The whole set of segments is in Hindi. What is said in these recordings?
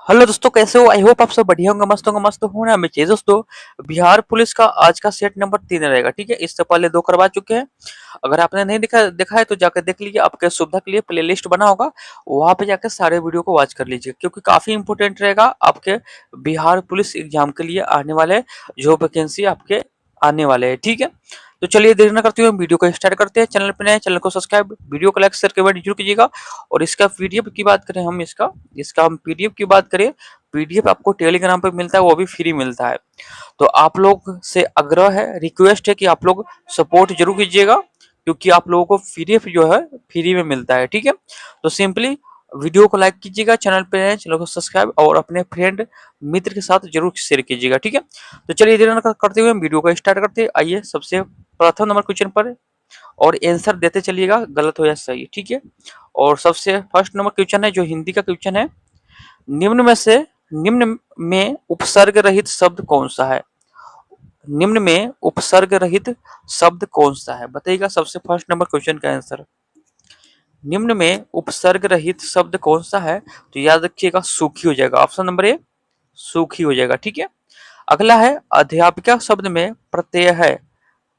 हेलो दोस्तों, कैसे हो? आई होप आप सब बढ़िया होंगे, मस्त होंगे। हमें चाहिए दोस्तों बिहार पुलिस का आज का सेट नंबर 3 रहेगा। ठीक है, इससे पहले 2 करवा चुके हैं। अगर आपने नहीं देखा देखा है तो जाकर देख लीजिए, आपके सुविधा के लिए प्लेलिस्ट बना होगा, वहां पे जाकर सारे वीडियो को वॉच कर लीजिए, क्योंकि काफी इंपोर्टेंट रहेगा आपके बिहार पुलिस एग्जाम के लिए आने वाले जो वैकेंसी आपके आने वाले हैं। ठीक है, तो चलिए देर न करते हुए हम वीडियो को स्टार्ट करते हैं। चैनल पे नए, चैनल को सब्सक्राइब, वीडियो को लाइक शेयर कमेंट जरूर कीजिएगा। और इसका पीडीएफ की बात करें, हम इसका इसका हम पीडीएफ की बात करें, पीडीएफ आपको टेलीग्राम पे मिलता है, वो भी फ्री मिलता है। तो आप लोग से आग्रह है, रिक्वेस्ट है कि आप लोग सपोर्ट जरूर कीजिएगा, क्योंकि आप लोगों को पीडीएफ जो है फ्री में मिलता है। ठीक है, तो सिंपली वीडियो को लाइक कीजिएगा, चैनल पे नए चैनल को सब्सक्राइब और अपने फ्रेंड मित्र के साथ जरूर शेयर कीजिएगा। ठीक है, तो चलिए देर न करते हुए हम वीडियो को स्टार्ट करते हैं। आइए सबसे प्रथम नंबर क्वेश्चन पर, और आंसर देते चलिएगा, गलत हो या सही। ठीक है, और सबसे फर्स्ट नंबर क्वेश्चन है जो हिंदी का क्वेश्चन है। निम्न में से निम्न में उपसर्ग रहित शब्द कौन सा है? निम्न में उपसर्ग रहित शब्द कौन सा है, बताइएगा। सबसे फर्स्ट नंबर क्वेश्चन का आंसर, निम्न में उपसर्ग रहित शब्द कौन सा है? तो याद रखिएगा, सूखी हो जाएगा। ऑप्शन नंबर ए सूखी हो जाएगा। ठीक है, अगला है अध्यापिका शब्द में प्रत्यय है।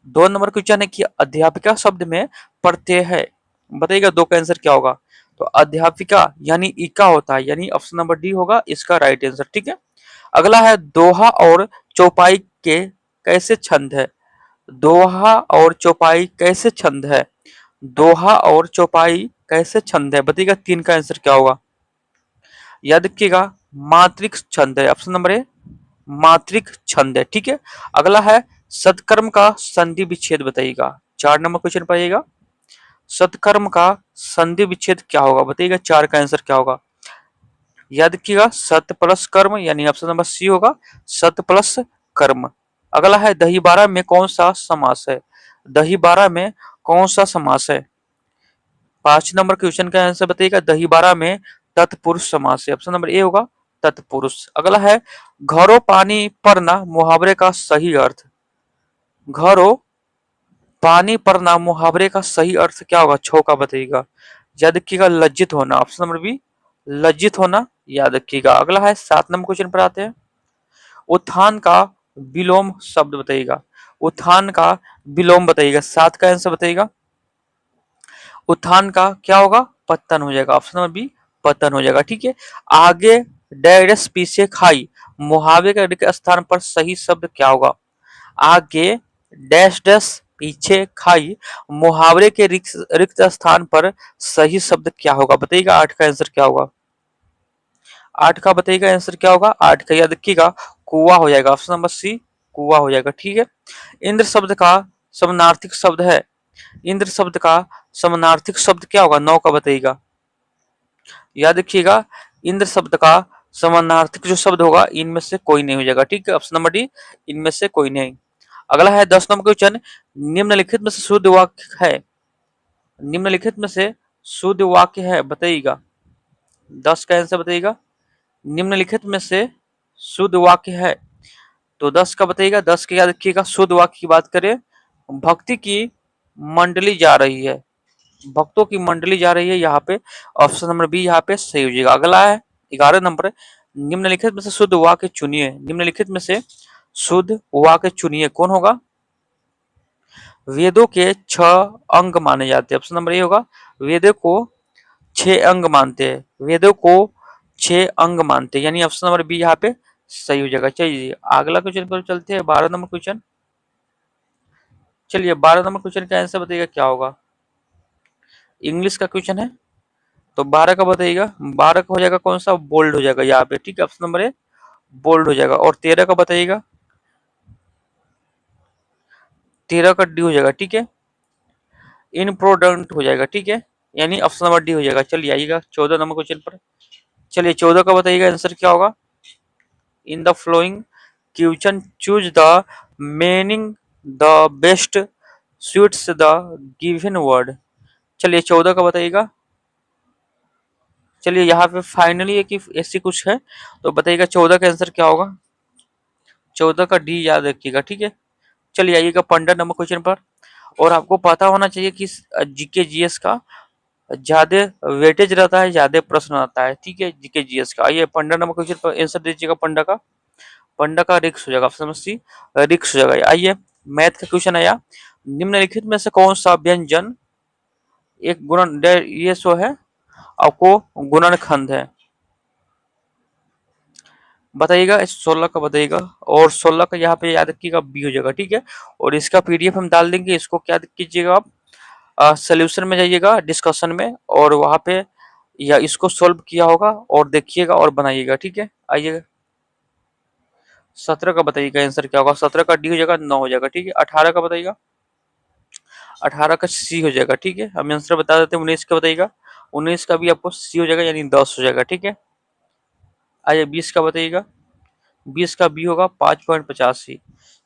2 नंबर क्वेश्चन है कि अध्यापिका शब्द में प्रत्यय है, बताइएगा दो का आंसर क्या होगा। तो अध्यापिका यानी इका होता है, यानी ऑप्शन नंबर डी होगा इसका राइट आंसर। ठीक है, अगला है दोहा और चौपाई के कैसे छंद है? दोहा और चौपाई कैसे छंद है? दोहा और चौपाई कैसे छंद है, बताइएगा 3 का आंसर क्या होगा। याद रखिएगा, मात्रिक छंद है, ऑप्शन नंबर ए मात्रिक छंद है। ठीक है, अगला है सत्कर्म का संधि विच्छेद, बताइएगा। 4 नंबर क्वेश्चन पाइएगा, सत्कर्म का संधि विच्छेद क्या होगा, बताइएगा 4 का आंसर क्या होगा। याद रखिएगा, सत प्लस कर्म, यानी ऑप्शन नंबर सी होगा, सत प्लस कर्म। अगला है दही बारह में कौन सा समास है? दही बारह में कौन सा समास है? 5 नंबर क्वेश्चन का आंसर बताइएगा, दही बारह में तत्पुरुष समास है, ऑप्शन नंबर ए होगा तत्पुरुष। अगला है घरों पानी पड़ना मुहावरे का सही अर्थ। घरों पानी पड़ना मुहावरे का सही अर्थ क्या होगा, छो का बताइएगा। याद रखिएगा, लज्जित होना, ऑप्शन नंबर बी लज्जित होना, याद रखिएगा। अगला है 7 नंबर क्वेश्चन पर आते हैं, उत्थान का विलोम शब्द बताइएगा। उत्थान का विलोम बताइएगा, 7 का आंसर बताइएगा। उत्थान का क्या होगा, पतन हो जाएगा, ऑप्शन नंबर बी पतन हो जाएगा। ठीक है, आगे डैश पीछे खाई मुहावरे के रिक्त स्थान पर सही शब्द क्या होगा? आगे डैश डैश पीछे खाई मुहावरे के रिक्त स्थान पर सही शब्द क्या होगा, बताइएगा। 8 का आंसर क्या होगा। 8 का बताइएगा आंसर क्या होगा। 8 का याद रखिएगा, कुआ हो जाएगा, ऑप्शन नंबर सी कुआ हो जाएगा। ठीक है, इंद्र शब्द का समानार्थिक शब्द है। इंद्र शब्द का समानार्थिक शब्द क्या होगा, 9 का बताइएगा। याद रखिएगा, इंद्र शब्द का समानार्थिक जो शब्द होगा इनमें से कोई नहीं हो जाएगा। ठीक है, ऑप्शन नंबर डी इनमें से कोई नहीं। अगला है 10 नंबर क्वेश्चन, निम्नलिखित में से शुद्ध वाक्य है। निम्नलिखित में से शुद्ध वाक्य है, बताइएगा। 10 का आंसर बताइएगा, निम्नलिखित में से शुद्ध वाक्य है। तो 10 का बताइएगा। 10 के याद रखिएगा, शुद्ध वाक्य की बात करें, भक्ति की मंडली जा रही है। भक्तों की मंडली जा रही है, यहाँ पे ऑप्शन नंबर बी यहाँ पे सही हो जाएगा। अगला है 11 नंबर, निम्नलिखित में से शुद्ध वाक्य चुनिए। निम्नलिखित में से शुद्ध वाक्य चुनिए, कौन होगा? वेदों के 6 अंग माने जाते हैं, ऑप्शन नंबर ए होगा, वेदों को 6 अंग मानते हैं। वेदों को 6 अंग मानते हैं, यानी ऑप्शन नंबर बी यहाँ पे सही हो जाएगा। चलिए अगला क्वेश्चन पर चलते हैं, 12 नंबर क्वेश्चन। चलिए 12 नंबर क्वेश्चन का आंसर बताइएगा क्या होगा। इंग्लिश का क्वेश्चन है, तो 12 का बताइएगा। 12 का हो जाएगा कौन सा, बोल्ड हो जाएगा यहाँ पे। ठीक है, ऑप्शन नंबर ए बोल्ड हो जाएगा। और 13 का बताइएगा, 13 का डी हो जाएगा। ठीक है, इनप्रोडक्ट हो जाएगा। ठीक है, यानी ऑप्शन नंबर डी हो जाएगा। चलिए आइएगा 14 नंबर क्वेश्चन पर। चलिए 14 का बताइएगा आंसर क्या होगा। In the flowing question choose the meaning the best suits the given word. चलिए 14 का बताइएगा। चलिए यहाँ पे फाइनली है कि ऐसी कुछ है, तो बताइएगा 14 का आंसर क्या होगा। 14 का डी याद रखिएगा। ठीक है, चलिए आइएगा 15 नंबर क्वेश्चन पर। और आपको पता होना चाहिए कि जीके जीएस का ज्यादा वेटेज रहता है, ज्यादा प्रश्न आता है, ठीक है, जीके जीएस का। आइए पंडा नंबर क्वेश्चन पर आंसर दीजिएगा। पंडा का रिक्स हो जाएगा, ऑप्शन नंबर सी रिक्स हो जाएगा। आइए मैथ का क्वेश्चन आया, निम्नलिखित में से कौन सा व्यंजन एक गुणन, ये सो है आपको गुणनखंड है, बताइएगा। इस 16 का बताइएगा, और 16 का यहाँ पे याद रखिएगा बी हो जाएगा, ठीक है। और इसका पीडीएफ हम डाल देंगे, इसको क्या कीजिएगा आप, सोल्यूशन में जाइएगा, डिस्कशन में, और वहां पे या इसको सोल्व किया होगा और देखिएगा और बनाइएगा, ठीक है। आइएगा 17 का बताइएगा आंसर क्या होगा। 17 का डी हो जाएगा, 9 हो जाएगा, ठीक है। 18 का बताइएगा, 18 का सी हो जाएगा, ठीक है। हम आंसर बता देते हैं। 19 का बताइएगा, 19 का भी आपको सी हो जाएगा, यानी 10 हो जाएगा, ठीक है। आइए 20 का बताइएगा, 20 का बी होगा 5.85।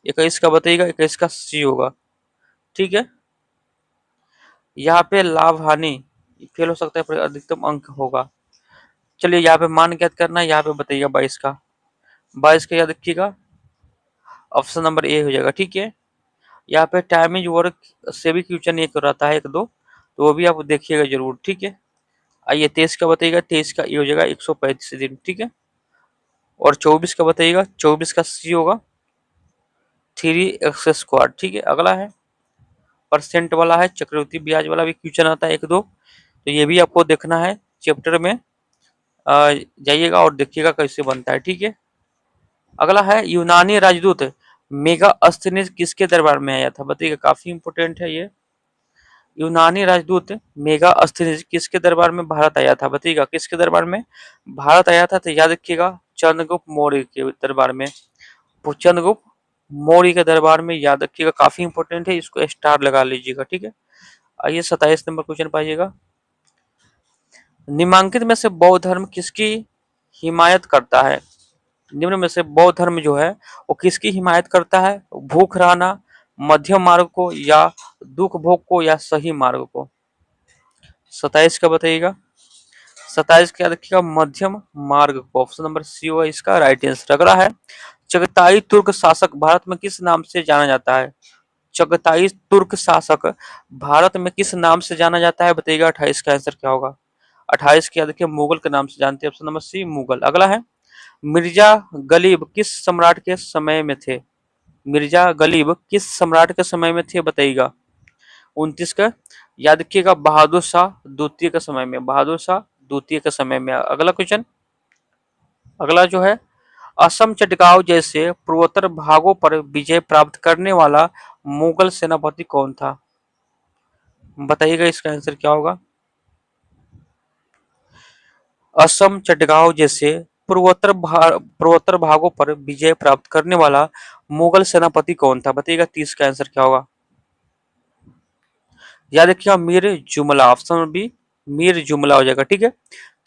21 का बताइएगा, 21 का सी होगा, ठीक है। यहाँ पे लाभ हानि फेल हो सकता है, पर अधिकतम अंक होगा। चलिए यहाँ पे मान ज्ञात करना है, यहाँ पे बताइएगा 22 का, 22 का याद रखिएगा, ऑप्शन नंबर ए हो जाएगा, ठीक है। यहाँ पे टाइम इज वर्क से भी क्वेश्चन एक रहता है, एक दो, तो वो भी आप देखिएगा जरूर, ठीक है। आइए 23 का बताइएगा, 23 का ए हो जाएगा 135 दिन, ठीक है। और 24 का बताइएगा, 24 का सी होगा 3x², ठीक है। अगला है परसेंट वाला है, चक्रवृद्धि ब्याज वाला भी क्वेश्चन आता है एक दो, तो ये भी आपको देखना है चैप्टर में, जाइएगा और देखिएगा कैसे बनता है, ठीक है। अगला है यूनानी राजदूत मेगा अस्थनीज किसके दरबार में आया था, बताइएगा, काफी इंपोर्टेंट है ये। यूनानी राजदूत मेगा अस्थनीज किसके दरबार में भारत आया था, बताइएगा, किसके दरबार में भारत आया था, तो याद रखिएगा चंद्रगुप्त मौर्य के दरबार में। चंद्रगुप्त मौर्य के दरबार में, याद रखिएगा, काफी इंपोर्टेंट है, इसको स्टार लगा लीजिएगा, ठीक है। आइए 27 नंबर क्वेश्चन पाइएगा, निम्नांकित में से बौद्ध धर्म किसकी हिमायत करता है। निम्न में से बौद्ध धर्म जो है वो किसकी हिमायत करता है, भूख रहना, मध्यम मार्ग को, या दुख भोग को, या सही मार्ग को। 27 का बताइएगा, 27 का रखिएगा मध्यम मार्ग को, ऑप्शन नंबर सी होगा इसका राइट आंसर। अगला है चगताई तुर्क शासक भारत में किस नाम से जाना जाता है, चगताई तुर्क शासक भारत में किस नाम से जाना जाता है, बताइएगा। 28 का आंसर क्या होगा, 28 क्या देखिए मुगल के नाम से जानते हैं, ऑप्शन नंबर सी मुगल। अगला है मिर्जा गलीब किस सम्राट के समय में थे, मिर्जा गलीब किस सम्राट के समय में थे, बताइएगा। 29 का याद रखिएगा बहादुर शाह द्वितीय के समय में, बहादुर शाह द्वितीय के समय में। अगला क्वेश्चन, अगला जो है असम चटगांव जैसे पूर्वोत्तर भागों पर विजय प्राप्त करने वाला मुगल सेनापति कौन था, बताइएगा, इसका आंसर क्या होगा। असम चटगांव जैसे पूर्वोत्तर भागों पर विजय प्राप्त करने वाला मुगल सेनापति कौन था, बताइएगा। 30 का आंसर क्या होगा, याद रखिएगा मीर जुमला, ऑप्शन बी मीर जुमला हो जाएगा, ठीक है।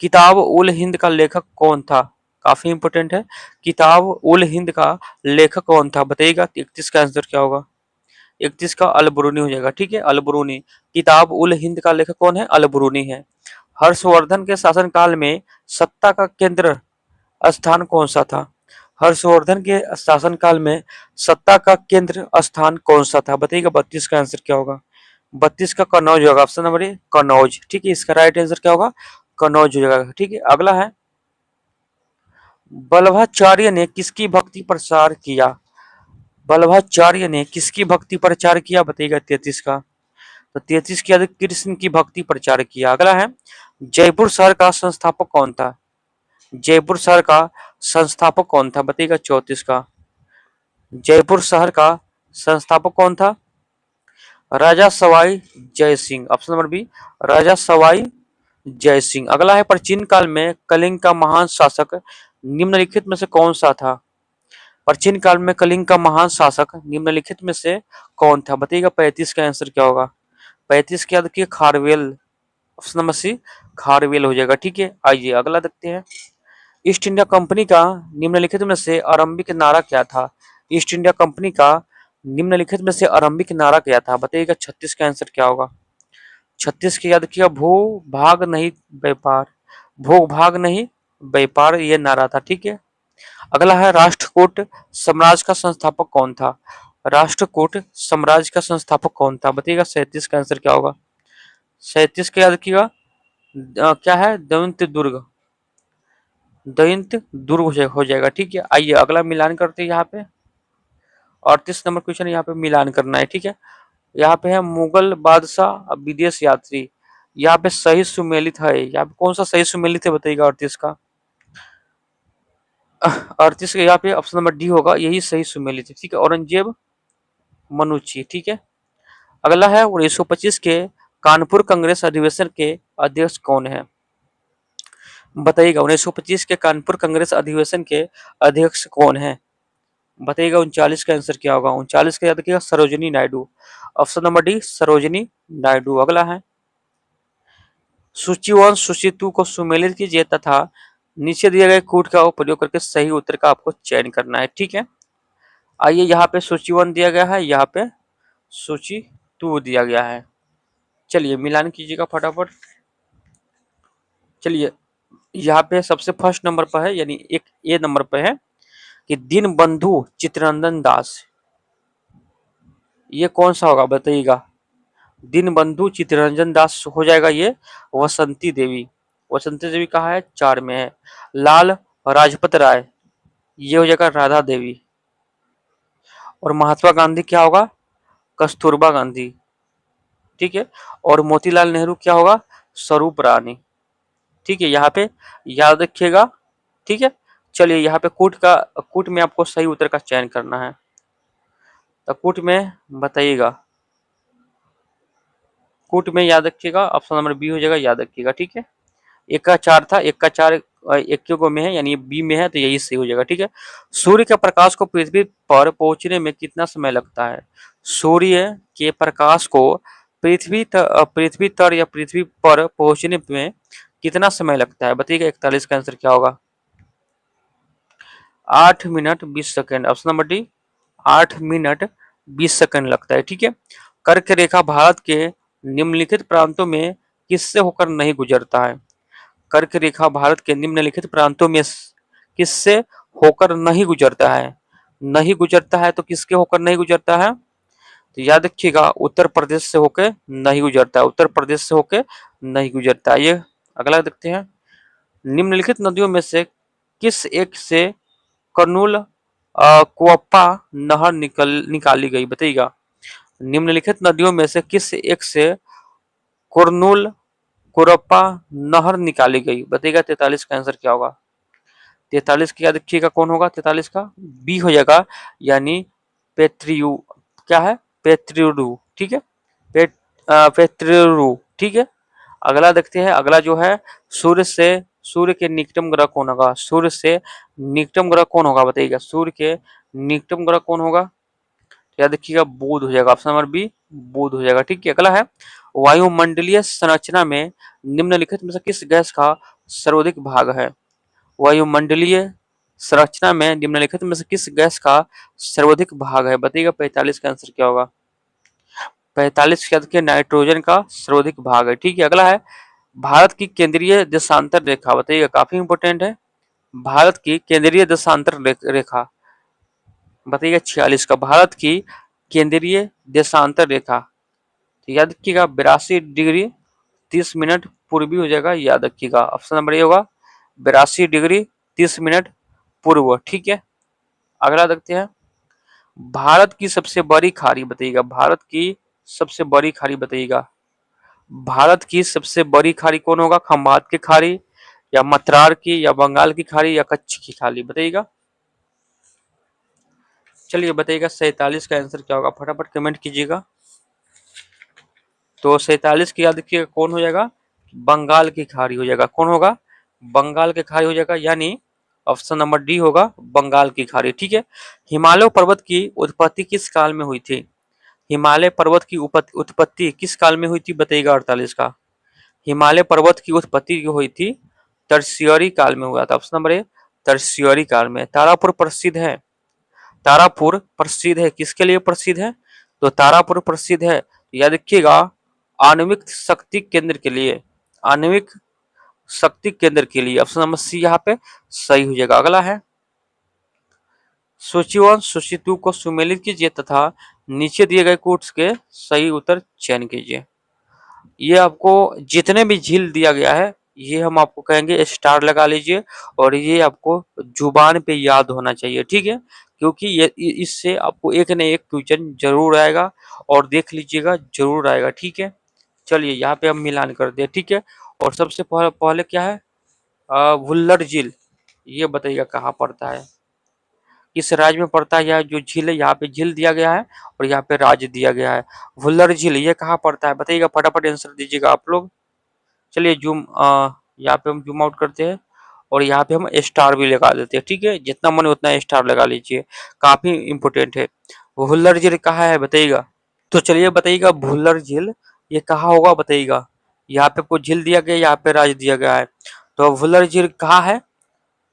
किताब उल हिंद का लेखक कौन था, काफी इंपोर्टेंट है, किताब उल हिंद का लेखक कौन था, बताइएगा। 31 का आंसर क्या होगा, 31 का अलबरूनी हो जाएगा, ठीक है, अलबरूनी। किताब उल हिंद का लेखक कौन है, अलबरूनी है। हर्षवर्धन के शासनकाल में सत्ता का केंद्र स्थान कौन सा था, हर्षवर्धन के शासनकाल में सत्ता का केंद्र स्थान कौन सा था, बताइएगा। 32 का आंसर क्या होगा, 32 का कन्नौज होगा, ऑप्शन नंबर ए कन्नौज, ठीक है। इसका राइट आंसर क्या होगा, कन्नौज हो जाएगा, ठीक है। अगला है वल्लभाचार्य ने किसकी भक्ति प्रचार किया, वल्लभाचार्य ने किसकी भक्ति प्रचार किया, बताइएगा। 33 का, तो 33 की याद कृष्ण की भक्ति प्रचार किया। अगला है जयपुर शहर का संस्थापक कौन था, जयपुर शहर का संस्थापक कौन था, बताइएगा। 34 का जयपुर शहर का संस्थापक कौन था, राजा Sawai Jai Singh, option number B राजा सवाई जय सिंह। अगला है प्राचीन काल में कलिंग का महान शासक निम्नलिखित में से कौन सा था, प्राचीन काल में कलिंग का महान शासक निम्नलिखित में से कौन था, बताइएगा। 35 का आंसर क्या होगा, 35 के याद रखिए Kharavela, option number C Kharavela हो जाएगा, ठीक है। आइए अगला देखते हैं, ईस्ट इंडिया कंपनी का निम्नलिखित में से आरंभिक नारा क्या था, ईस्ट इंडिया कंपनी का निम्नलिखित में से आरंभिक नारा क्या था, बताइएगा। 36 का आंसर क्या होगा, 36 की याद रखिएगा भू भाग नहीं व्यापार, भू भाग नहीं व्यापार ये नारा था, ठीक है। अगला है राष्ट्रकूट साम्राज्य का संस्थापक कौन था, राष्ट्रकूट साम्राज्य का संस्थापक कौन था, बताइएगा। 37 का आंसर क्या होगा, 37 का याद रखिएगा क्या है, दंत दुर्ग, दंत दुर्ग हो जाएगा। ठीक है, आइए अगला मिलान करते हैं यहाँ पे। 38 नंबर क्वेश्चन यहाँ पे मिलान करना है। ठीक है, यहाँ पे है मुगल बादशाह अब विदेश यात्री, यहाँ पे सही सुमेलित है, यहाँ पे कौन सा सही सुमेलित है बताइएगा 38 का। 38 का यहाँ पे ऑप्शन नंबर डी होगा, यही सही सुमेलित है। ठीक है, औरंगजेब मनुची। ठीक है, अगला है 1925 के कानपुर कांग्रेस अधिवेशन के अध्यक्ष कौन है, बताइएगा 1925 के कानपुर कांग्रेस अधिवेशन के अध्यक्ष कौन है, बताइएगा 39 का आंसर क्या होगा। 39 का याद रखिएगा Sarojini Naidu, option number D Sarojini Naidu. अगला है सूची 1 सूची 2 को सुमेलित कीजिए तथा नीचे दिए गए कूट का प्रयोग करके सही उत्तर का आपको चयन करना है। ठीक है, आइए यहाँ पे सूची 1 दिया गया है, यहाँ पे सूची 2 दिया गया है। चलिए मिलान कीजिएगा फटाफट। चलिए यहाँ पे सबसे फर्स्ट नंबर पर है, यानी एक ए नंबर पे है कि दीनबंधु चित्तरंजन दास, ये कौन सा होगा बताइएगा। दीनबंधु चित्तरंजन दास हो जाएगा ये वसंती देवी, वसंती देवी कहाँ है, 4 में है। लाल राजपत राय, ये हो जाएगा राधा देवी। और महात्मा गांधी क्या होगा, कस्तूरबा गांधी। ठीक है, और मोतीलाल नेहरू क्या होगा, स्वरूप रानी। ठीक है, यहाँ पे याद रखिएगा। ठीक है, चलिए यहाँ पे कूट में आपको सही उत्तर का चयन करना है, तो कूट में बताइएगा, कूट में याद रखिएगा ऑप्शन नंबर बी हो जाएगा, याद रखिएगा। ठीक है, एक का 4 था, एक का 4 एक को में है, यानी बी में है, तो यही सही हो जाएगा। ठीक है, सूर्य के प्रकाश को पृथ्वी पर पहुंचने में कितना समय लगता है, सूर्य के प्रकाश को पृथ्वी तर या पृथ्वी पर पहुंचने में कितना समय लगता है, बताइएगा 41 का आंसर क्या होगा। 8 minute 20 second, option number D 8 minute 20 second लगता है। ठीक है, कर्क रेखा भारत के निम्नलिखित प्रांतों में किससे होकर नहीं गुजरता है, कर्क रेखा भारत के निम्नलिखित प्रांतों में किससे होकर नहीं गुजरता है, नहीं गुजरता है तो किसके होकर नहीं गुजरता है, तो याद रखिएगा उत्तर प्रदेश से होकर नहीं गुजरता है, उत्तर प्रदेश से होकर नहीं गुजरता है। ये अगला देखते हैं, निम्नलिखित नदियों में से किस एक से कर्नूल कुआपा नहर निकाली गई, बताइएगा निम्नलिखित नदियों में से किस एक से कुर्नूल कुरप्पा नहर निकाली गई, बताइएगा 43 का आंसर क्या होगा। 43 की याद रखिएगा कौन होगा, 43 का बी हो जाएगा, यानी पेत्रियू, क्या है पेत्रियू। ठीक है, पेत्रियू। ठीक है, अगला देखते हैं, अगला जो है सूर्य के निकटम ग्रह कौन होगा, सूर्य से निकटम ग्रह कौन होगा बताइएगा, सूर्य के निकटम ग्रह कौन होगा, याद रखिएगा बुध हो जाएगा, ऑप्शन नंबर बी बुध हो जाएगा। ठीक है, अगला है वायुमंडलीय संरचना में निम्नलिखित में से किस गैस का सर्वाधिक भाग है, वायुमंडलीय संरचना में निम्नलिखित में से किस गैस का सर्वाधिक भाग है, बताइएगा 45 का आंसर क्या होगा। 45 के नाइट्रोजन का सर्वाधिक भाग है। ठीक है, अगला है भारत की केंद्रीय देशांतर रेखा, बताइएगा काफी इंपोर्टेंट है, भारत की केंद्रीय देशांतर रेखा बताइएगा 46 का, भारत की केंद्रीय देशांतर रेखा, तो याद रखिएगा 82 डिग्री 30 मिनट पूर्वी हो जाएगा, याद रखिएगा ऑप्शन नंबर ए होगा 82 डिग्री 30 मिनट पूर्व। ठीक है, अगला देखते हैं, भारत की सबसे बड़ी खाड़ी बताइएगा, भारत की सबसे बड़ी खाड़ी बताइएगा, भारत की सबसे बड़ी खाड़ी कौन होगा, खंभात की खाड़ी या मत्रार की या बंगाल की खाड़ी या कच्छ की खाड़ी, बताइएगा। चलिए बताइएगा 47 का आंसर क्या होगा, फटाफट कमेंट कीजिएगा। तो 47 की याद रखिएगा कौन हो जाएगा, बंगाल की खाड़ी हो जाएगा, कौन होगा, बंगाल की खाड़ी हो जाएगा, यानी ऑप्शन नंबर डी होगा बंगाल की खाड़ी। ठीक है, हिमालय पर्वत की उत्पत्ति किस काल में हुई थी, हिमालय पर्वत की उत्पत्ति किस काल में हुई थी, बताइएगा 48 का, हिमालय पर्वत की उत्पत्ति हुई थी टर्शियरी काल में हुआ था, ऑप्शन नंबर ए टर्शियरी काल में। तारापुर प्रसिद्ध है, तारापुर प्रसिद्ध है किसके लिए प्रसिद्ध है, तो तारापुर प्रसिद्ध है याद रखिएगा आणविक शक्ति केंद्र के लिए, आणविक शक्ति केंद्र के लिए, ऑप्शन नंबर सी यहाँ पे सही हो जाएगा। अगला है सूची 1 सूची 2 को सुमेलित कीजिए तथा नीचे दिए गए कोट्स के सही उत्तर चयन कीजिए। ये आपको जितने भी झील दिया गया है ये हम आपको कहेंगे स्टार लगा लीजिए, और ये आपको जुबान पे याद होना चाहिए, ठीक है। क्योंकि ये इससे आपको एक न एक क्वेश्चन जरूर आएगा, और देख लीजिएगा जरूर आएगा, ठीक है। चलिए यहाँ पे हम मिलान कर दे, ठीक है। और सबसे पहले क्या है, वुल्लर झील, ये बताइएगा कहाँ पड़ता है, किस राज्य में पड़ता है। यह जो झील है यहाँ पे झील दिया गया है और यहाँ पे राज्य दिया गया है। वुल्लर झील ये कहाँ पड़ता है बताइएगा, फटाफट आंसर दीजिएगा आप लोग। चलिए यहाँ पे हम जूम आउट करते हैं, और यहाँ पे हम स्टार भी लगा देते हैं, ठीक है। जितना मन उतना स्टार लगा लीजिए, काफी इंपोर्टेंट है। वुल्लर झील कहाँ है बताइएगा। तो चलिए बताइएगा भुल्लर झील ये कहाँ होगा बताइएगा। यहाँ पे आपको झील दिया गया, यहाँ पे राज्य दिया गया है, तो भुल्लर झील कहाँ है।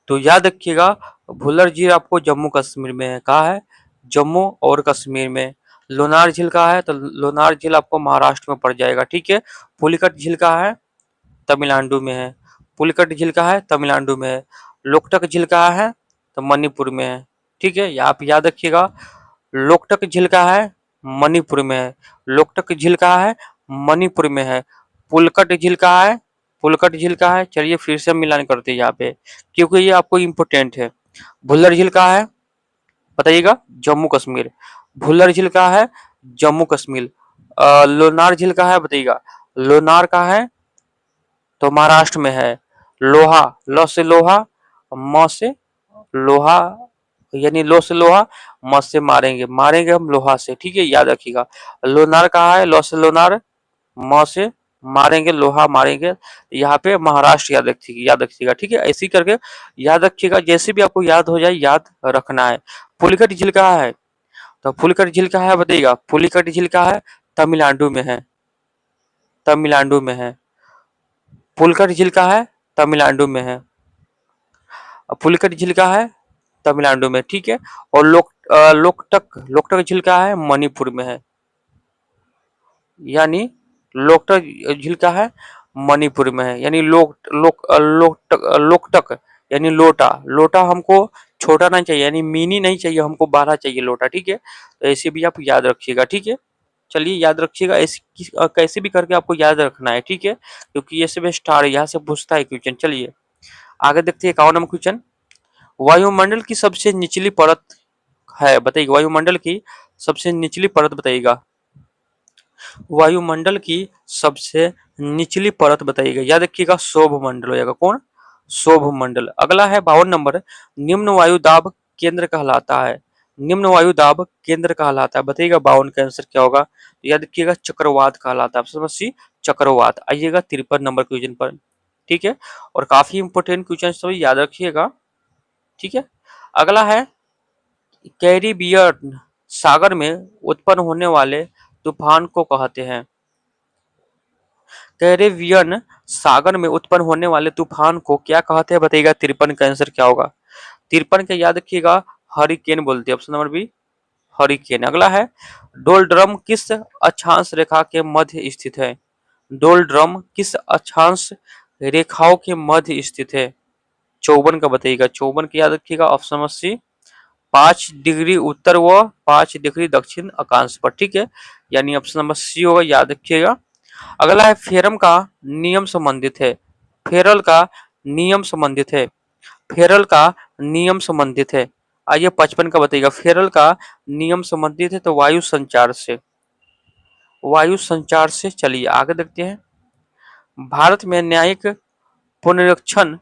तो याद रखिएगा भुल्लर झील आपको जम्मू कश्मीर में है। कहाँ है, जम्मू और कश्मीर में। लोनार झील कहाँ है, तो लोनार झील आपको महाराष्ट्र में पड़ जाएगा, ठीक है। पुलिकट झील कहाँ है, तमिलनाडु में है। पुलिकट झील कहाँ है, तमिलनाडु में है। लोकटक झील कहाँ है, तो मणिपुर में है, ठीक है। आप याद रखिएगा लोकटक झील कहाँ है, मणिपुर में है। लोकटक झील कहाँ है, मणिपुर में है। पुलकट झील कहाँ है, पुलकट झील कहाँ है। चलिए फिर से हम मिलान करते हैं यहाँ पे, क्योंकि ये आपको इम्पोर्टेंट है। भुल्लर झील कहाँ है बताइएगा, जम्मू कश्मीर। भुल्लर झील कहाँ है, जम्मू कश्मीर। लोनार झील कहाँ है बताइएगा, लोनार कहाँ है, तो महाराष्ट्र में है। लोहा, ल से लोहा, म से लोहा, यानी लो से लोहा, म से मारेंगे, मारेंगे हम लोहा से, ठीक है। याद रखिएगा लोनार कहाँ है, लो से लोनार, म से मारेंगे लोहा, मारेंगे यहाँ पे महाराष्ट्र। याद रखिएगा, ठीक है। ऐसे ही करके याद रखिएगा, जैसे भी आपको याद हो जाए याद रखना है। पुलिकट झील कहाँ है, तो पुलिकट झील कहाँ है बताइएगा। पुलिकट झील कहाँ है, तमिलनाडु में है, तमिलनाडु में है। पुलिकट झील कहाँ है, तमिलनाडु में है। पुलिकट झील कहाँ है, तमिलनाडु में, ठीक है। और लोकटक लोकटक झील कहाँ है, मणिपुर में है। यानी लोकटक झील का है, मणिपुर में है। यानी लोकटक यानी लोटा, लोटा हमको छोटा नहीं चाहिए, यानी मिनी नहीं चाहिए हमको, बड़ा चाहिए लोटा, ठीक है। तो ऐसे भी आप याद रखिएगा, ठीक है। चलिए याद रखिएगा, ऐसे कैसे भी करके आपको याद रखना है, ठीक है। क्योंकि ये सब स्टार यहाँ से पूछता है क्वेश्चन। चलिए आगे देखते हैं 51 नंबर क्वेश्चन। वायुमंडल की सबसे निचली परत है बताइएगा, वायुमंडल की सबसे निचली परत बताइएगा। वायुमंडल की सबसे निचली परत बताइएगा। याद रखिएगा शोभ मंडल हो जाएगा, कौन, शोभ मंडल। अगला है 52 नंबर, निम्न वायु दाब केंद्र कहलाता है। निम्न वायु दाब केंद्र कहलाता है बताइएगा, 52 का आंसर क्या होगा। तो याद रखिएगा चक्रवात कहलाता है, ऑप्शन सी चक्रवात। आइएगा 53 नंबर क्वेश्चन पर, ठीक है। और काफी इंपोर्टेंट क्वेश्चन सभी याद रखिएगा, ठीक है। अगला है कैरिबियन सागर में उत्पन्न होने वाले तूफान को कहते हैं। कैरेबियन सागर में उत्पन्न होने वाले तूफान को क्या कहते हैं बताइएगा। 53 का आंसर क्या होगा। 53 का याद रखिएगा हरिकेन बोलते हैं, ऑप्शन नंबर बी हरिकेन। अगला है डोलड्रम किस अक्षांश रेखा के मध्य स्थित है। डोलड्रम किस अक्षांश रेखाओं के मध्य स्थित है। 54 का बताइएगा। 54 का याद रखिएगा, ऑप्शन नंबर सी 5 डिग्री उत्तर व 5 डिग्री दक्षिण अक्षांश पर, ठीक है। यानी ऑप्शन नंबर सी होगा, याद रखिएगा। अगला है फेरम का नियम संबंधित है। फेरल का नियम संबंधित है। फेरल का नियम संबंधित है। आइए 55 का बताइएगा। फेरल का नियम संबंधित है तो वायु संचार से, वायु संचार से। चलिए आगे देखते हैं। भारत में न्यायिक पुनरीक्षण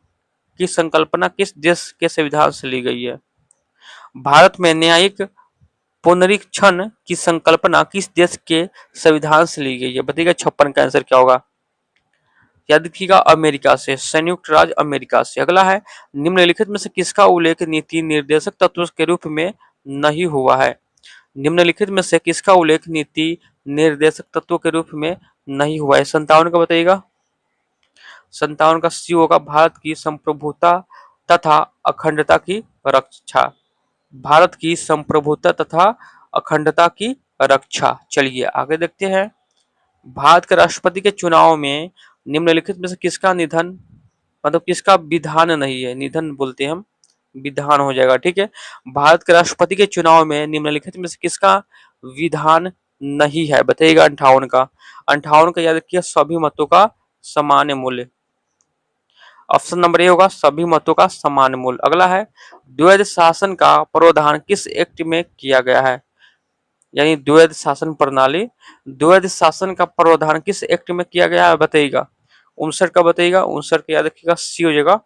की संकल्पना किस देश के संविधान से ली गई है। भारत में न्यायिक पुनरीक्षण की संकल्पना किस देश के संविधान से ली गई है बताइएगा। 56 का आंसर क्या होगा। याद रखिएगा अमेरिका से, संयुक्त राज्य अमेरिका से। अगला है निम्नलिखित में से किसका उल्लेख नीति निर्देशक तत्व के रूप में नहीं हुआ है। निम्नलिखित में से किसका उल्लेख नीति निर्देशक तत्व के रूप में नहीं हुआ है। 57 का बताइएगा। 57 का सी होगा, भारत की संप्रभुता तथा अखंडता की रक्षा। भारत की संप्रभुता तथा अखंडता की रक्षा। चलिए आगे देखते हैं। भारत के राष्ट्रपति के चुनाव में निम्नलिखित में से किसका निधन, मतलब किसका विधान नहीं है, निधन बोलते हैं हम, विधान हो जाएगा, ठीक है। भारत के राष्ट्रपति के चुनाव में निम्नलिखित में से किसका विधान नहीं है, बताइएगा 58 का। 58 का याद रखिए, सभी मतों का समान मूल्य। ऑप्शन नंबर ए होगा सभी मतों का समान मूल्य। अगला है द्वैध शासन का प्रावधान किस एक्ट में किया गया है, यानी द्वैध शासन प्रणाली, द्वैध शासन का प्रावधान किस एक्ट में किया गया है बताइएगा। 59 का बताइएगा, 59 का याद रखिएगा सी हो जाएगा,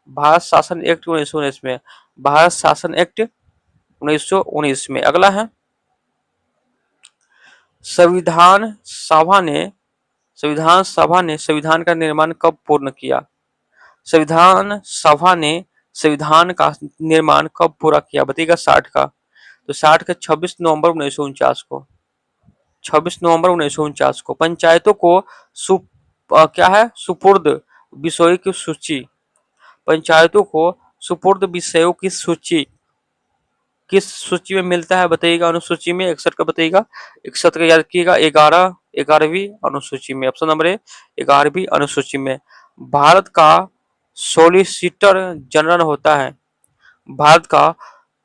भारत शासन एक्ट 1919 में, भारत शासन एक्ट 1919 में। अगला है संविधान सभा ने संविधान का निर्माण कब पूर्ण किया, संविधान सभा ने संविधान का निर्माण कब पूरा किया बताइएगा। 60 का, तो 60 का 26 नवंबर 1949 को, 26 नवंबर 1949 को। पंचायतों को क्या है सुपुर्द विषयों की सूची, पंचायतों को सुपुर्द विषयों की सूची किस सूची में मिलता है बताइएगा, अनुसूची में। 61 का बताइएगा, 61 का याद रखिएगा 11वीं अनुसूची में। ऑप्शन नंबर ए 11वीं अनुसूची में। भारत का सॉलिसिटर जनरल होता है, भारत का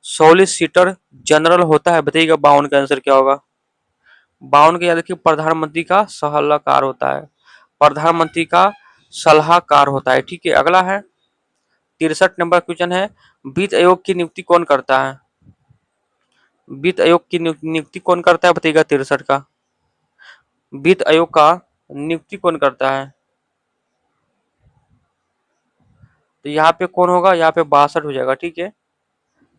सॉलिसिटर जनरल होता है बताइएगा। 52 का आंसर क्या होगा, 52 का याद रखिए प्रधानमंत्री का सलाहकार होता है, प्रधानमंत्री का सलाहकार होता है, ठीक है। अगला है 63 नंबर क्वेश्चन है, वित्त आयोग की नियुक्ति कौन करता है, वित्त आयोग की नियुक्ति कौन करता है बताइएगा। 63 का, वित्त आयोग का नियुक्ति कौन करता है, तो यहाँ पे कौन होगा, यहाँ पे 62 हो जाएगा, ठीक है।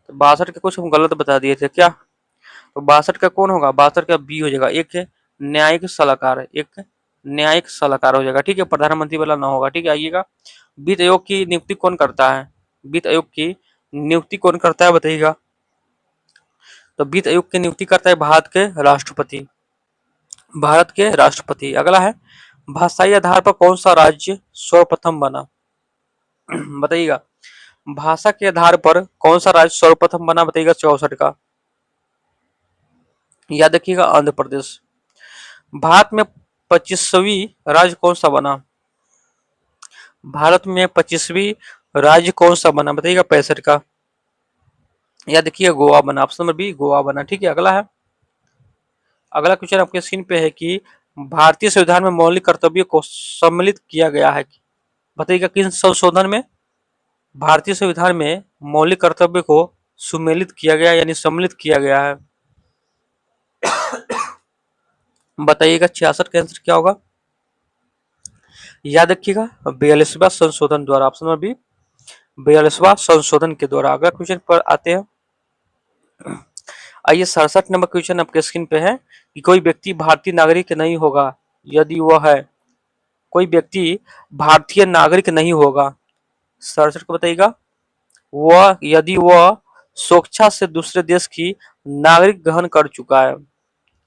तो 62 के कुछ हम गलत बता दिए थे क्या, तो 62 का कौन होगा, 62 का बी हो जाएगा, एक है न्यायिक सलाहकार, एक न्यायिक सलाहकार हो जाएगा, ठीक है, प्रधानमंत्री वाला ना होगा, ठीक है। आइएगा वित्त आयोग की नियुक्ति कौन करता है, वित्त आयोग की नियुक्ति कौन करता है बताइएगा। तो वित्त आयोग की नियुक्ति करता है भारत के राष्ट्रपति, भारत के राष्ट्रपति। अगला है भाषाई आधार पर कौन सा राज्य सर्वप्रथम बना बताइएगा, भाषा के आधार पर कौन सा राज्य सर्वप्रथम बना बताइएगा। 64 का, याद रखिएगा आंध्र प्रदेश। भारत में 25वीं राज्य कौन सा बना, भारत में 25वीं राज्य कौन सा बना बताइएगा। 65 का, याद रखिए गोवा बना, ऑप्शन नंबर बी गोवा बना, ठीक है। अगला है, अगला क्वेश्चन आपके स्क्रीन पे है कि भारतीय संविधान में मौलिक कर्तव्यों को सम्मिलित किया गया है, बताइएगा किन संशोधन में, भारतीय संविधान में मौलिक कर्तव्य को सुमेलित किया गया यानी सम्मिलित किया गया है, बताइएगा। 66 का आंसर क्या होगा, याद रखिएगा 42वां संशोधन द्वारा, ऑप्शन नंबर बी 42वां संशोधन के द्वारा। अगला क्वेश्चन पर आते हैं, आइए 67 नंबर क्वेश्चन आपके स्क्रीन पे है कि कोई व्यक्ति भारतीय नागरिक नहीं होगा यदि वह है, कोई व्यक्ति भारतीय नागरिक नहीं होगा, 67 को बताइएगा, वह यदि वह स्वेच्छा से दूसरे देश की नागरिक ग्रहण कर चुका है,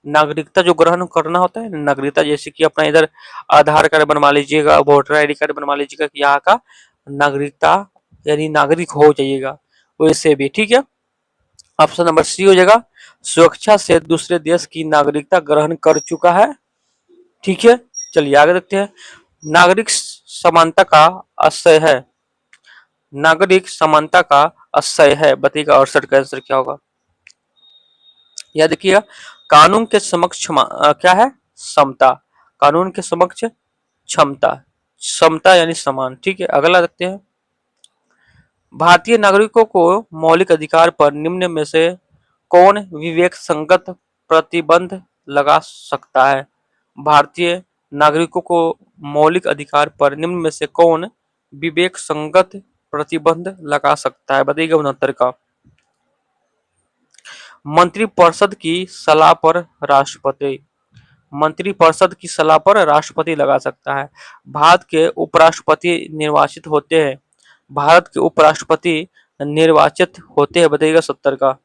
नागरिकता जो ग्रहण करना होता है नागरिकता, जैसे कि अपना इधर आधार कार्ड बनवा लीजिएगा, वोटर आईडी कार्ड बनवा लीजिएगा कि यहाँ का नागरिकता यानी नागरिक हो जाइएगा, वैसे भी, ठीक है। ऑप्शन नंबर सी हो जाएगा, स्वेच्छा से दूसरे देश की नागरिकता ग्रहण कर चुका है, ठीक है। चलिए आगे देखते हैं, नागरिक समानता का आशय है, नागरिक समानता का आशय है बताइएगा। 68 का आंसर क्या होगा, याद रखिएगा कानून के समक्ष क्या है समता, कानून के समक्ष क्षमता, समता यानी समान, ठीक है। अगला देखते हैं, भारतीय नागरिकों को मौलिक अधिकार पर निम्न में से कौन विवेक संगत प्रतिबंध लगा सकता है, भारतीय नागरिकों को मौलिक अधिकार पर निम्न में से कौन विवेक संगत प्रतिबंध लगा सकता है बताइएगा। 69 का, मंत्रिपरिषद की सलाह पर राष्ट्रपति, मंत्रिपरिषद की सलाह पर राष्ट्रपति लगा सकता है। भारत के उपराष्ट्रपति निर्वाचित होते हैं, भारत के उपराष्ट्रपति निर्वाचित होते हैं बताइएगा। 70 का,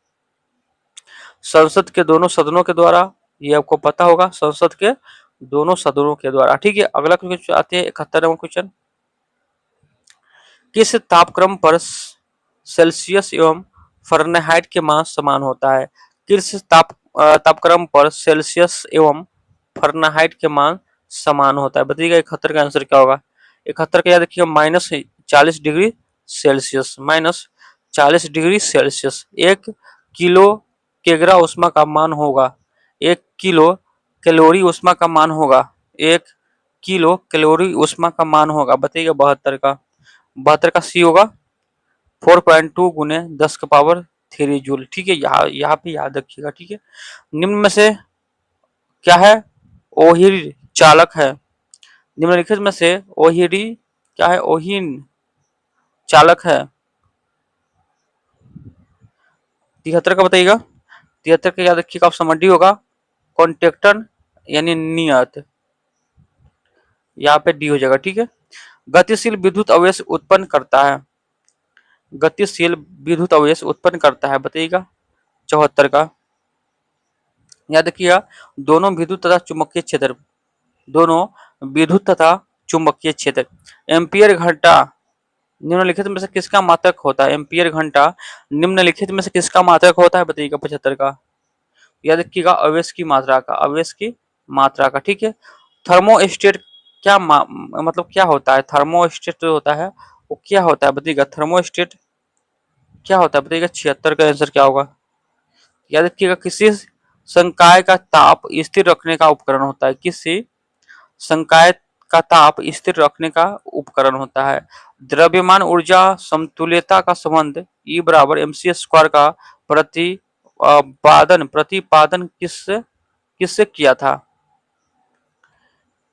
संसद के दोनों सदनों के द्वारा, ये आपको पता होगा, संसद के दोनों सदनों के द्वारा, ठीक है। अगला क्वेश्चन आते हैं 71 नंबर क्वेश्चन, किस तापक्रम पर सेल्सियस एवं फ़ारेनहाइट के मान समान होता है, किस तापक्रम पर सेल्सियस एवं फ़ारेनहाइट के मान समान होता है बताइएगा। 71 का आंसर क्या होगा, 71 का याद रखिएगा -40 degree Celsius, -40 degree Celsius. 1 kilo केग्रा उष्मा का मान होगा, 1 किलो कैलोरी ऊष्मा का मान होगा, 1 किलो कैलोरी ऊष्मा का मान होगा, बताइएगा 72 का। 72 का सी होगा 4.2 गुने 10 का पावर 3 जूल। ठीक है, यहाँ पे याद रखिएगा। ठीक है, निम्न में से क्या है? ओहिर चालक है। निम्नलिखित में से ओहिरी क्या है? ओहिन चालक है। 73 का बताइएगा। 73 का याद रखिएगा, ऑप्शन डी होगा कॉन्टेक्टन यानी नियत, यहाँ पे डी हो जाएगा। ठीक है, गतिशील विद्युत आवेश उत्पन्न करता है। गतिशील विद्युत आवेश उत्पन्न करता है, बताइएगा 74 का। याद रखिएगा, दोनों विद्युत तथा चुंबकीय क्षेत्र, दोनों विद्युत तथा चुंबकीय क्षेत्र। एम्पियर घंटा निम्नलिखित में से किसका मात्रक होता है? एम्पियर घंटा निम्नलिखित में से किसका मात्रक होता है? बताइएगा 75 का। याद रखिएगा, आवेश की मात्रा का, आवेश की मात्रा का। ठीक है, थर्मोस्टेट क्या मतलब क्या होता है? थर्मोस्टेट जो होता है वो क्या होता है? बताइएगा थर्मोस्टेट क्या होता है? बताइएगा 76 का आंसर क्या होगा? याद रखिएगा, किसी संकाय का ताप स्थिर रखने का उपकरण होता है। किसी संकाय का ताप स्थिर रखने का उपकरण होता है। द्रव्यमान ऊर्जा समतुल्यता का संबंध E बराबर mc² का प्रतिपादन किससे किया था?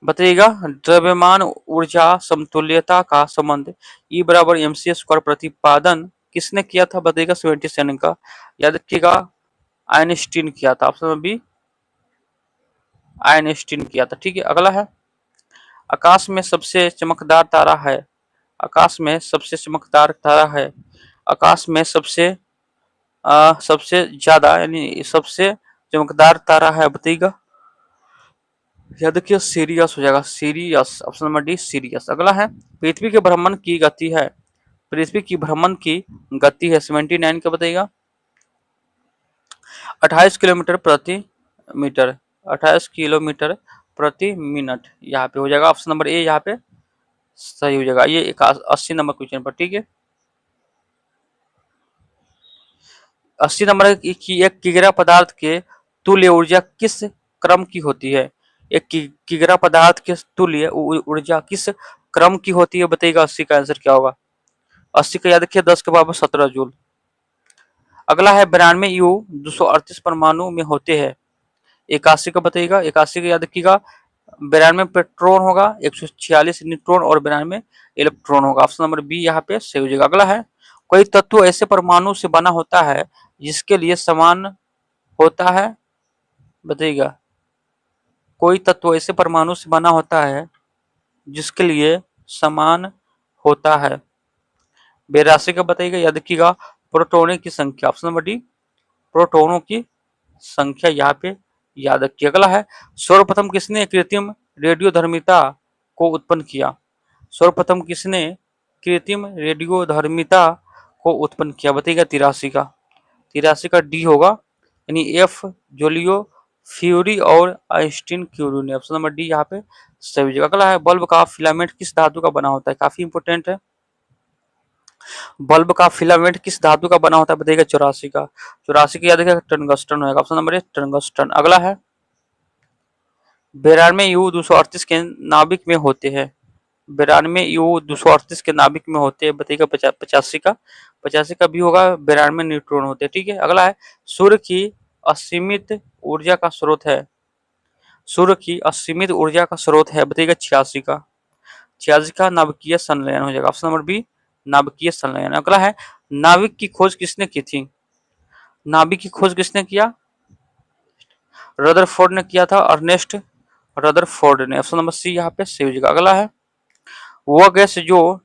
बताइएगा, द्रव्यमान ऊर्जा समतुल्यता का संबंध E बराबर mc² प्रतिपादन किसने किया था? बताइएगा 77 का। याद रखिएगा, आइंस्टीन किया था। ऑप्शन बी आइंस्टीन किया था। ठीक है, अगला है, आकाश में सबसे चमकदार तारा है। आकाश में सबसे चमकदार तारा है। आकाश में सबसे ज्यादा यानी सबसे चमकदार तारा है, बताइएगा। याद रखिए, सीरियस हो जाएगा, serious. Option number D serious. अगला है, पृथ्वी के भ्रमण की गति है। पृथ्वी की भ्रमण की गति है 79 का, बताइएगा 28 किलोमीटर प्रति मीटर, 28 किलोमीटर प्रति मिनट। यहाँ पे हो जाएगा ऑप्शन नंबर ए, यहाँ पे सही हो जाएगा। ये 80 नंबर क्वेश्चन पर। ठीक है, 80 नंबर की, एक किग्रा पदार्थ के तुल्य ऊर्जा किस क्रम की होती है? एक किग्रा पदार्थ के तुल्य ऊर्जा किस क्रम की होती है? बताइएगा 80 का आंसर क्या होगा? 80 का याद रखिए 10 के पावर 17 जूल। अगला है, 92 यू 238 परमाणु में होते हैं। 81 का बताइएगा। 81 का याद रखिएगा, 92 प्रोटॉन होगा, 146 न्यूट्रॉन और 92 इलेक्ट्रॉन होगा। ऑप्शन नंबर बी यहाँ पे सही हो जाएगा। अगला है, कोई तत्व ऐसे परमाणु से बना होता है जिसके लिए समान होता है, बताइएगा। कोई तत्व ऐसे परमाणु से बना होता है जिसके लिए समान होता है। 82 का बताइएगा। याद रखिएगा, प्रोटॉनों की संख्या। ऑप्शन नंबर डी प्रोटॉनों की संख्या, यहाँ पे याद रखिए। अगला है, सर्वप्रथम किसने कृत्रिम रेडियोधर्मिता को उत्पन्न किया? सर्वप्रथम किसने कृत्रिम रेडियोधर्मिता को उत्पन्न किया? बताइएगा 83 का। 83 का डी होगा, यानी एफ जोलियो फ्यूरी और आइंस्टीन क्यूरी ने। ऑप्शन नंबर डी यहाँ पे सही जगह। अगला है, बल्ब का फिलामेंट किस धातु का बना होता है? काफी इंपोर्टेंट है। बल्ब का फिलामेंट किस धातु का बना होता है? बताइएगा 84 का। 84 का याद रखिएगा, टंगस्टन होगा। Option number A tungsten. अगला है, 92 यू 238 के नाभिक में होते हैं। 92 यू 238 के नाभिक में होते हैं, बताइएगा 85 का। 85 का भी होगा, 92 न्यूट्रॉन होते हैं। ठीक है, अगला है, सूर्य की असीमित ऊर्जा का स्रोत है। सूर्य की असीमित ऊर्जा का स्रोत है, बताइएगा 86 का। 86 का नाभिकीय संलयन हो जाएगा। ऑप्शन नंबर बी नाभिकीय संलयन। अगला है, नाभिक की खोज किसने की थी? नाभिक की खोज किसने किया? रदरफोर्ड ने किया था, अर्नेस्ट रदरफोर्ड ने। ऑप्शन नंबर सी यहाँ पे सही हो जाएगा। अगला है, वो गैस जो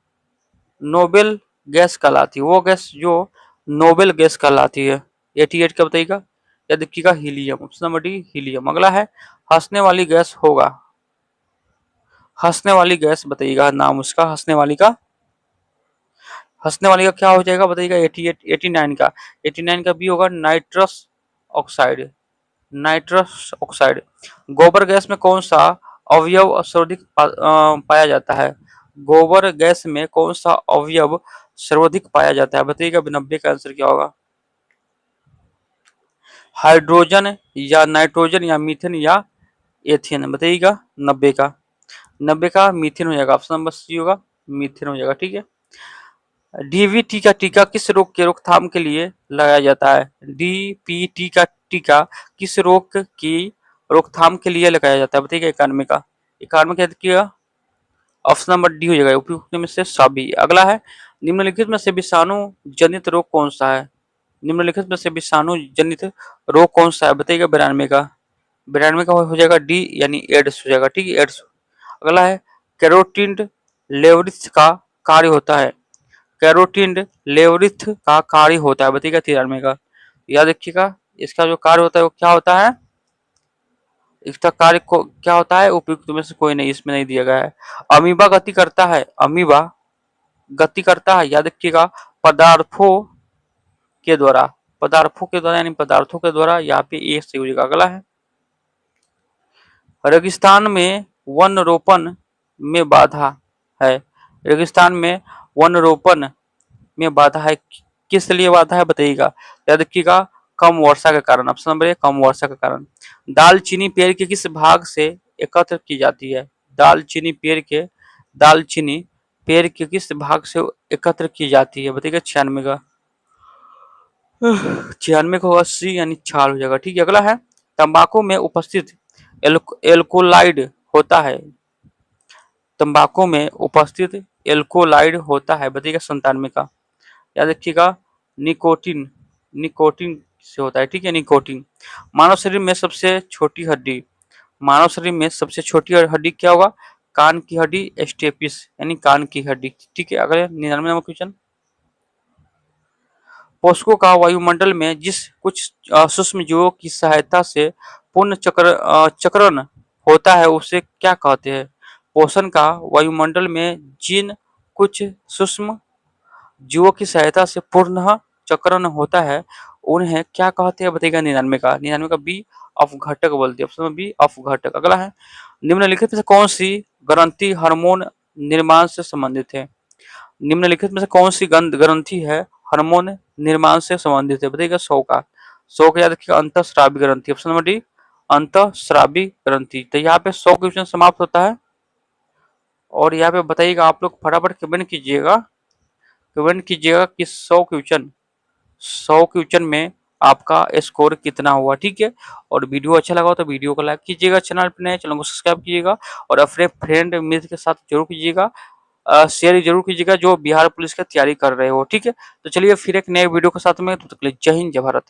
नोबेल गैस कहलाती है, वो गैस जो नोबेल गैस कहलाती है। 88 का बताइएगा। या देखिएगा helium. Option number D helium. अगला है, हंसने वाली गैस होगा। हंसने वाली गैस बताइएगा नाम उसका, हंसने वाली का। हंसने वाली का क्या हो जाएगा? बताइएगा 88 89 का। 89 का भी होगा नाइट्रस ऑक्साइड। Nitrous oxide. गोबर गैस में कौन सा अवयव सर्वाधिक पाया जाता है? गोबर गैस में कौन सा अवयव सर्वाधिक पाया जाता है? बताइएगा 90 का आंसर क्या होगा? हाइड्रोजन या नाइट्रोजन या मीथेन या एथेन, बताइएगा। 90 का, 90 का मीथेन हो जाएगा, ऑप्शन नंबर सी होगा, मीथेन हो जाएगा, ठीक है। डीवीटी का टीका किस रोग के रोकथाम के लिए लगाया जाता है? डीपीटी का टीका किस रोग की रोकथाम के लिए लगाया जाता है, बताइए। 91 का, 91 का देखिएगा, ऑप्शन नंबर डी हो जाएगा, उपयुक्त में से सभी। अगला है, निम्नलिखित में से विषाणु जनित रोग कौन सा है? निम्नलिखित में से विषाणु जनित रोग कौन सा है, बताइएगा। 92 का, 92 का हो जाएगा डी, यानी एड्स हो जाएगा, ठीक है, एड्स। अगला है, कैरोटिन लेवरिथ का कार्य होता है। कैरोटिन लेवरिथ का कार्य होता है, बताइएगा। 93 का, याद रखिएगा, इसका जो कार्य होता है वो क्या होता है, इसका कार्य को क्या होता है, उपयुक्त में से कोई नहीं, इसमें नहीं दिया गया है। अमीबा गति करता है, अमीबा गति करता है, याद रखिएगा, पदार्थों के द्वारा, पदार्थों के द्वारा, यानी पदार्थों के द्वारा, यहाँ पे ए सही हो जाएगा। अगला है, रेगिस्तान में वन रोपण में बाधा है। रेगिस्तान में वन रोपण में बाधा है, किस लिए बाधा है, बताइएगा। याद रखिएगा, कम वर्षा के कारण, ऑप्शन नंबर ए, कम वर्षा के कारण। दालचीनी पेड़ के किस भाग से एकत्र की जाती है? दालचीनी पेड़ के, दालचीनी पेड़ के किस भाग से एकत्र की जाती है, बताइएगा। 96 का, 96 को 80 यानी छाल हो जाएगा, ठीक है। अगला है, तंबाकू में उपस्थित एल्कोलाइड होता है, तंबाकू में उपस्थित एल्कोलाइड होता है, बताइएगा। 97 का, याद रखिएगा, निकोटीन, निकोटीन से होता है, ठीक है, निकोटीन। मानव शरीर में सबसे छोटी हड्डी, मानव शरीर में सबसे छोटी हड्डी क्या होगा? कान की हड्डी, स्टेपिस, यानी कान की हड्डी, ठीक है। अगले 99 नंबर क्वेश्चन, पोषकों का वायुमंडल में जिस कुछ सूक्ष्म जीवों की सहायता से पूर्ण चक्रण होता है उसे क्या कहते हैं? पोषण का वायुमंडल में जिन कुछ सूक्ष्म जीवों की सहायता से पूर्ण चक्रण होता है उन्हें क्या कहते हैं, बताइएगा। 99 का, 99 का बी, अपघटक बोलते हैं, ऑप्शन बी, अपघटक। अगला है, निम्नलिखित में से कौन सी ग्रंथि हार्मोन निर्माण से संबंधित है? निम्नलिखित में से कौन सी ग्रंथि है हार्मोन निर्माण से संबंधित है, बताइएगा। 100 का, 100 का याद रखिएगा, अंतःस्रावी ग्रंथि, ऑप्शन नंबर डी, अंतःस्रावी ग्रंथि। तो यहाँ पे 100 क्वेश्चन समाप्त होता है। और यहाँ पे बताइएगा, आप लोग फटाफट कमेंट कीजिएगा, कमेंट कीजिएगा कि 100 क्वेश्चन में आपका स्कोर कितना हुआ, ठीक है। और वीडियो अच्छा लगा हो तो वीडियो को लाइक कीजिएगा, चैनल पर नए चैनल को सब्सक्राइब कीजिएगा, और अपने फ्रेंड मित्र के साथ जरूर कीजिएगा, शेयर जरूर कीजिएगा जो बिहार पुलिस की तैयारी कर रहे हो, ठीक है। तो चलिए फिर एक नए वीडियो के साथ में, तब तक के लिए जय हिंद, जय भारत।